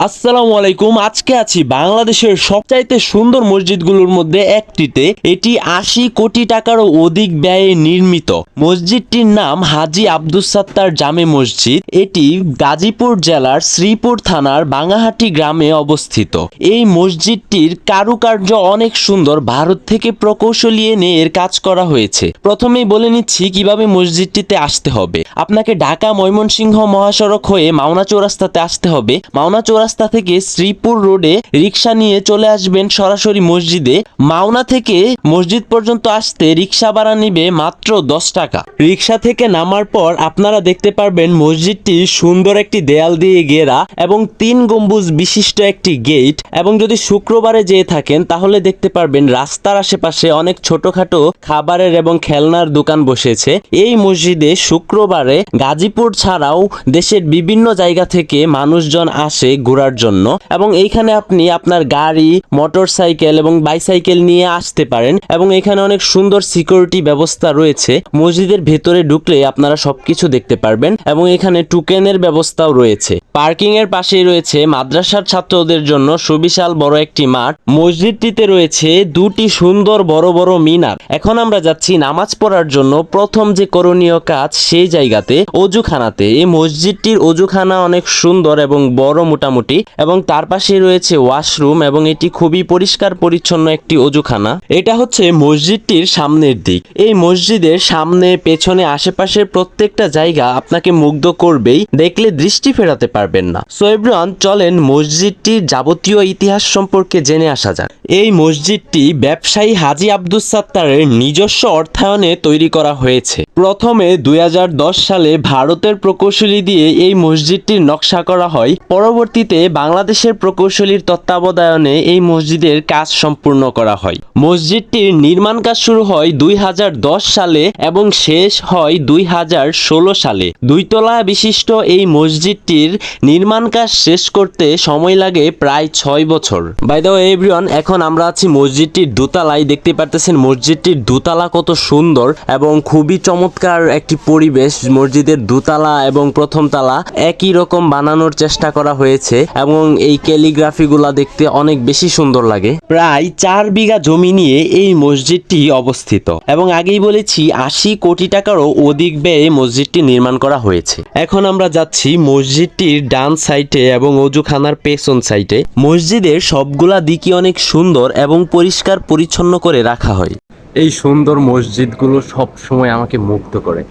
আসসালামু আলাইকুম। আজকে আছি বাংলাদেশের সবচাইতে সুন্দর মসজিদগুলোর মধ্যে একটিতে। এটি ৮০ কোটি টাকারও অধিক ব্যয়ে নির্মিত। মসজিদটির নাম হাজী আব্দুস সাত্তার জামে মসজিদ। এটি গাজীপুর জেলার শ্রীপুর থানার বাঙ্গাহাটি গ্রামে অবস্থিত। এই মসজিদটির কারুকার্য অনেক সুন্দর। ভারত থেকে প্রকৌশলী এনে এর কাজ করা হয়েছে। প্রথমেই বলে নিচ্ছি কিভাবে মসজিদটিতে আসতে হবে। আপনাকে ঢাকা ময়মনসিংহ মহাসড়ক হয়ে মাওনা চৌরাস্তাতে আসতে হবে। মাওনা চৌরাস্তা থেকে শ্রীপুর রোডে রিক্সা নিয়ে চলে আসবেন সরাসরি মসজিদে। মাওনা থেকে মসজিদ পর্যন্ত আসতে রিক্সা ভাড়া নিবে মাত্র 10 টাকা। রিক্সা থেকে নামার পর আপনারা দেখতে পারবেন মসজিদটি সুন্দর একটি দেয়াল দিয়ে ঘেরা এবং 3 গম্বুজ বিশিষ্ট একটি গেট। এবং যদি শুক্রবারে যেয়ে থাকেন তাহলে দেখতে পারবেন রাস্তার আশেপাশে অনেক ছোটখাটো খাবারের এবং খেলনার দোকান বসেছে। এই মসজিদে শুক্রবারে গাজীপুর ছাড়াও দেশের বিভিন্ন জায়গা থেকে মানুষজন আসে ঘোরার জন্য এবং এইখানে আপনি আপনার গাড়ি, মোটরসাইকেল এবং বাইসাইকেল নিয়ে আসতে পারেন এবং এখানে অনেক সুন্দর সিকিউরিটি ব্যবস্থা রয়েছে। মসজিদের ভেতরে ঢুকলে আপনারা সবকিছু দেখতে পারবেন এবং এখানে টোকেনের ব্যবস্থাও রয়েছে। পার্কিং এর পাশেই রয়েছে মাদ্রাসার ছাত্রদের জন্য সুবিশাল বড় একটি মাঠ। মসজিদটিতে রয়েছে 2টি সুন্দর বড় বড় মিনার। এখন আমরা যাচ্ছি নামাজ পড়ার জন্য। প্রথম যে করণীয় কাজ সেই জায়গাতে অজুখানাতে। এই মসজিদটির অজুখানা অনেক সুন্দর এবং বড় মোটামুটি এবং তার পাশে রয়েছে ওয়াশরুম এবং এটি খুবই পরিষ্কার পরিচ্ছন্ন একটি অজুখানা। এটা হচ্ছে মসজিদটির সামনের দিক। এই মসজিদের সামনে, পেছনে, আশেপাশের প্রত্যেকটা জায়গা আপনাকে মুগ্ধ করবেই, দেখলে দৃষ্টি ফেরাতে পারবেন না। সো এভরিওয়ান, চলেন মসজিদটির যাবতীয় ইতিহাস সম্পর্কে জেনে আসা যাক। এই মসজিদটি ব্যবসায়ী হাজী আব্দুস সাত্তারের নিজস্ব অর্থায়নে তৈরি করা হয়েছে। প্রথমে 2010 সালে ভারতের প্রকৌশলী দিয়ে এই মসজিদটির নকশা করা হয়। পরবর্তীতে বাংলাদেশের প্রকৌশলীর তত্ত্বাবধানে এই মসজিদের কাজ সম্পূর্ণ করা হয়। মসজিদটির নির্মাণ কাজ শুরু হয় 2010 সালে এবং শেষ হয় 2016 সালে। 2 তলা বিশিষ্ট এই মসজিদটির নির্মাণ কাজ শেষ করতে সময় লাগে প্রায় 6 বছর। বাই দ্য ওয়ে এভরিওয়ান, এখন আমরা আছি মসজিদটির দোতলায়। দেখতে পারতেছেন মসজিদটির দোতলা কত সুন্দর এবং খুবই চমৎকার একটি পরিবেশ। মসজিদের দোতলা এবং প্রথম তলা একই রকম বানানোর চেষ্টা করা হয়েছে এবং এই ক্যালিগ্রাফিগুলা দেখতে অনেক বেশি সুন্দর লাগে। প্রায় 4 বিঘা জমি নিয়ে এই মসজিদটি অবস্থিত এবং আগেই বলেছি 80 কোটি টাকারও অধিক ব্যয়ে মসজিদটি নির্মাণ করা হয়েছে। এখন আমরা যাচ্ছি মসজিদটির ডান সাইডে এবং অজুখানার পেছন সাইডে। মসজিদের সবগুলা দিকই অনেক সুন্দর এবং পরিষ্কার পরিচ্ছন্ন করে রাখা হয়। এই সুন্দর মসজিদগুলো সব সময় আমাকে মুগ্ধ করে।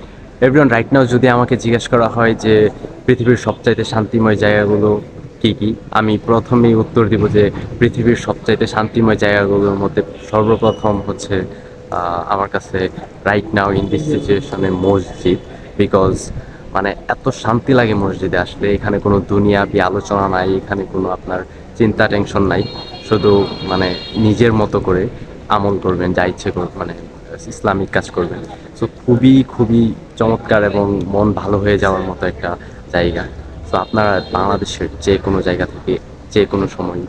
এভরিওয়ান, রাইট নাও যদি আমাকে জিজ্ঞেস করা হয় যে পৃথিবীর সবচাইতে শান্তিময় জায়গাগুলো কি কি, আমি প্রথমেই উত্তর দিব যে পৃথিবীর সবচাইতে শান্তিময় জায়গাগুলোর মধ্যে সর্বপ্রথম হচ্ছে আমার কাছে রাইট নাও ইন দিস সিচুয়েশনে মসজিদ। বিকজ মানে এত শান্তি লাগে মসজিদে আসলে। এখানে কোনো দুনিয়াবি আলোচনা নাই, এখানে কোনো আপনার চিন্তা টেনশন নাই। শুধু মানে নিজের মতো করে আমল করবেন, যা ইচ্ছে মানে ইসলামিক কাজ করবেন। সো খুবই খুবই চমৎকার এবং মন ভালো হয়ে যাওয়ার মতো একটা জায়গা। সো আপনারা বাংলাদেশের যে কোনো জায়গা থেকে যে কোনো সময়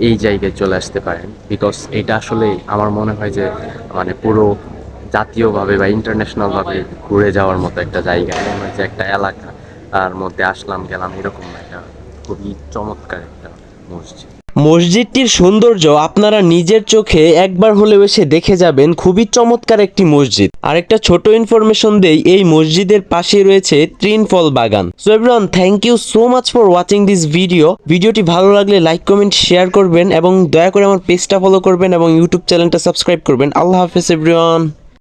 এই জায়গায় চলে আসতে পারেন। বিকজ এটা আসলে আমার মনে হয় যে মানে পুরো জাতীয়ভাবে বা ইন্টারন্যাশনালভাবে ঘুরে যাওয়ার মতো একটা জায়গা। মনে হয় যে একটা এলাকা তার মধ্যে আসলাম গেলাম এরকম একটা খুবই চমৎকার একটা মসজিদ। মসজিদটির সৌন্দর্য আপনারা নিজের চোখে একবার হলেও এসে দেখে যাবেন। খুবই চমৎকার একটি মসজিদ। আরেকটা ছোট ইনফরমেশন দেই, এই মসজিদের পাশে রয়েছে ত্রিনফল বাগান। So everyone, thank you so much for watching this video. ভিডিওটি ভালো লাগলে লাইক, কমেন্ট, শেয়ার করবেন এবং দয়া করে আমার পেজটা ফলো করবেন এবং ইউটিউব চ্যানেলটা সাবস্ক্রাইব করবেন। আল্লাহ হাফেজ এভরিওয়ান।